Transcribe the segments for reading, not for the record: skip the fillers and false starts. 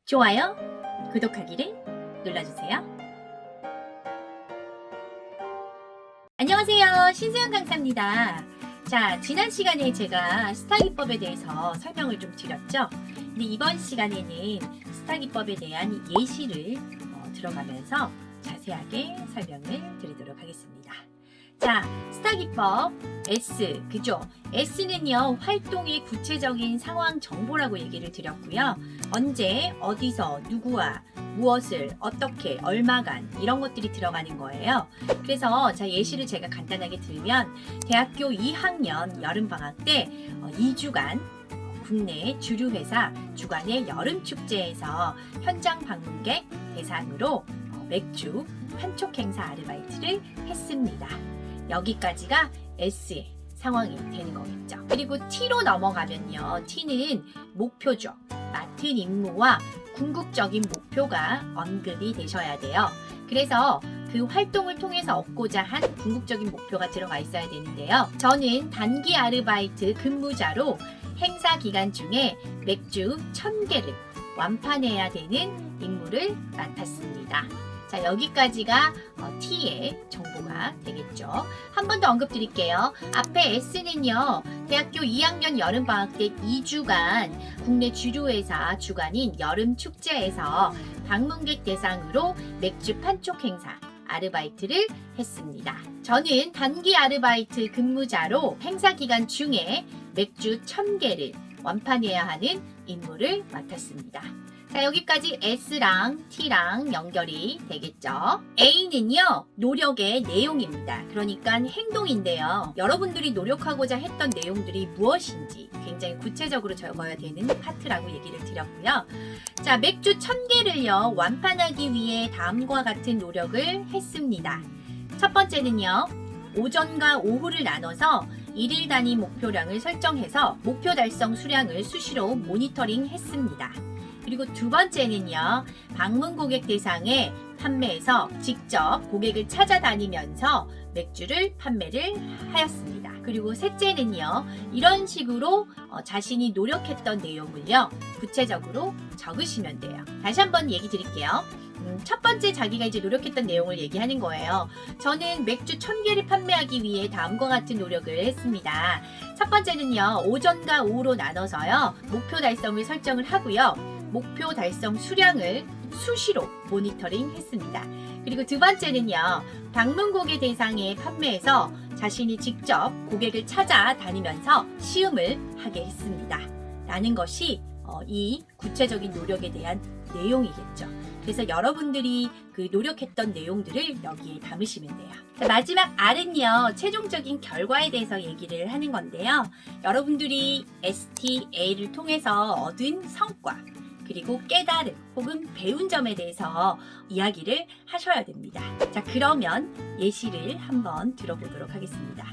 좋아요, 구독하기를 눌러주세요. 안녕하세요. 신수연 강사입니다. 자, 지난 시간에 제가 스타기법에 대해서 설명을 좀 드렸죠. 근데 이번 시간에는 스타기법에 대한 예시를 들어가면서 자세하게 설명을 드리도록 하겠습니다. 자, 스타기법 S, 그죠? S는요, 활동의 구체적인 상황 정보라고 얘기를 드렸고요. 언제, 어디서, 누구와, 무엇을, 어떻게, 얼마간 이런 것들이 들어가는 거예요. 그래서 자, 예시를 제가 간단하게 들면 대학교 2학년 여름방학 때 2주간 국내 주류 회사 주관의 여름축제에서 현장 방문객 대상으로 맥주 판촉 행사 아르바이트를 했습니다. 여기까지가 S의 상황이 되는 거겠죠. 그리고 T로 넘어가면요. T는 목표죠. 맡은 임무와 궁극적인 목표가 언급이 되셔야 돼요. 그래서 그 활동을 통해서 얻고자 한 궁극적인 목표가 들어가 있어야 되는데요. 저는 단기 아르바이트 근무자로 행사 기간 중에 맥주 1000개를 완판해야 되는 임무를 맡았습니다. 자, 여기까지가 T의 정보가 되겠죠. 한 번 더 언급 드릴게요. 앞에 S는요, 대학교 2학년 여름방학 때 2주간 국내 주류회사 주관인 여름축제에서 방문객 대상으로 맥주 판촉 행사 아르바이트를 했습니다. 저는 단기 아르바이트 근무자로 행사 기간 중에 맥주 1000개를 완판해야 하는 임무를 맡았습니다. 자, 여기까지 S랑 T랑 연결이 되겠죠. A는요, 노력의 내용입니다. 그러니까 행동인데요. 여러분들이 노력하고자 했던 내용들이 무엇인지 굉장히 구체적으로 적어야 되는 파트라고 얘기를 드렸고요. 자, 맥주 1000개를요, 완판하기 위해 다음과 같은 노력을 했습니다. 첫 번째는요, 오전과 오후를 나눠서 1일 단위 목표량을 설정해서 목표 달성 수량을 수시로 모니터링 했습니다. 그리고 두 번째는요, 방문 고객 대상에 판매해서 직접 고객을 찾아다니면서 맥주를 판매를 하였습니다. 그리고 셋째는요, 이런 식으로 자신이 노력했던 내용을요, 구체적으로 적으시면 돼요. 다시 한번 얘기 드릴게요. 첫 번째 자기가 이제 노력했던 내용을 얘기하는 거예요. 저는 맥주 1000개를 판매하기 위해 다음과 같은 노력을 했습니다. 첫 번째는요, 오전과 오후로 나눠서요, 목표 달성을 설정을 하고요. 목표 달성 수량을 수시로 모니터링 했습니다. 그리고 두 번째는요, 방문 고객 대상에 판매해서 자신이 직접 고객을 찾아다니면서 시음을 하게 했습니다. 라는 것이 이 구체적인 노력에 대한 내용이겠죠. 그래서 여러분들이 그 노력했던 내용들을 여기에 담으시면 돼요. 자, 마지막 R은요, 최종적인 결과에 대해서 얘기를 하는 건데요. 여러분들이 STA를 통해서 얻은 성과, 그리고 깨달음 혹은 배운 점에 대해서 이야기를 하셔야 됩니다. 자, 그러면 예시를 한번 들어보도록 하겠습니다.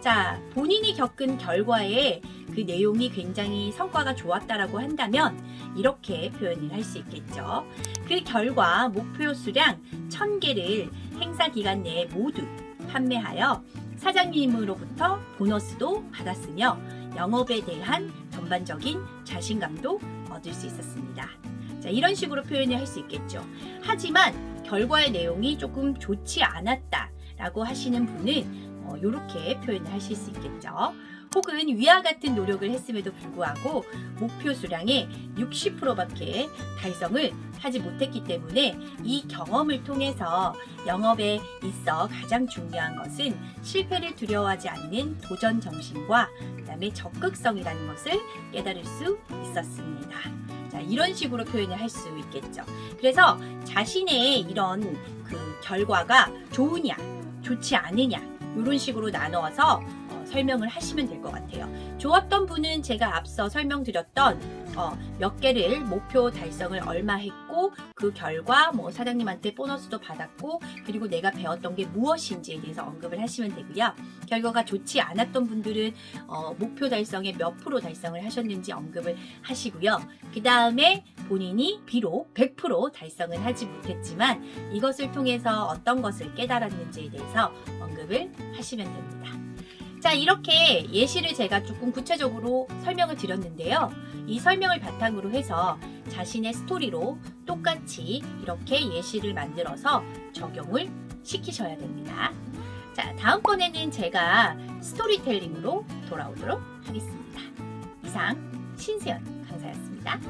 자, 본인이 겪은 결과에 그 내용이 굉장히 성과가 좋았다라고 한다면 이렇게 표현을 할 수 있겠죠. 그 결과 목표 수량 1000개를 행사 기간 내에 모두 판매하여 사장님으로부터 보너스도 받았으며 영업에 대한 전반적인 자신감도 얻을 수 있었습니다. 자, 이런 식으로 표현을 할 수 있겠죠. 하지만 결과의 내용이 조금 좋지 않았다라고 하시는 분은 이렇게 표현을 하실 수 있겠죠. 혹은 위와 같은 노력을 했음에도 불구하고 목표 수량의 60%밖에 달성을 하지 못했기 때문에 이 경험을 통해서 영업에 있어 가장 중요한 것은 실패를 두려워하지 않는 도전 정신과 그다음에 적극성이라는 것을 깨달을 수 있었습니다. 자, 이런 식으로 표현을 할 수 있겠죠. 그래서 자신의 이런 그 결과가 좋으냐, 좋지 않으냐 이런 식으로 나누어서 설명을 하시면 될 것 같아요. 좋았던 분은 제가 앞서 설명드렸던 몇 개를 목표 달성을 얼마 했고 그 결과 뭐 사장님한테 보너스도 받았고 그리고 내가 배웠던 게 무엇인지에 대해서 언급을 하시면 되고요. 결과가 좋지 않았던 분들은 목표 달성에 몇 프로 달성을 하셨는지 언급을 하시고요. 그 다음에 본인이 비록 100% 달성은 하지 못했지만 이것을 통해서 어떤 것을 깨달았는지에 대해서 언급을 하시면 됩니다. 자, 이렇게 예시를 제가 조금 구체적으로 설명을 드렸는데요. 이 설명을 바탕으로 해서 자신의 스토리로 똑같이 이렇게 예시를 만들어서 적용을 시키셔야 됩니다. 자, 다음번에는 제가 스토리텔링으로 돌아오도록 하겠습니다. 이상 신세연 강사였습니다.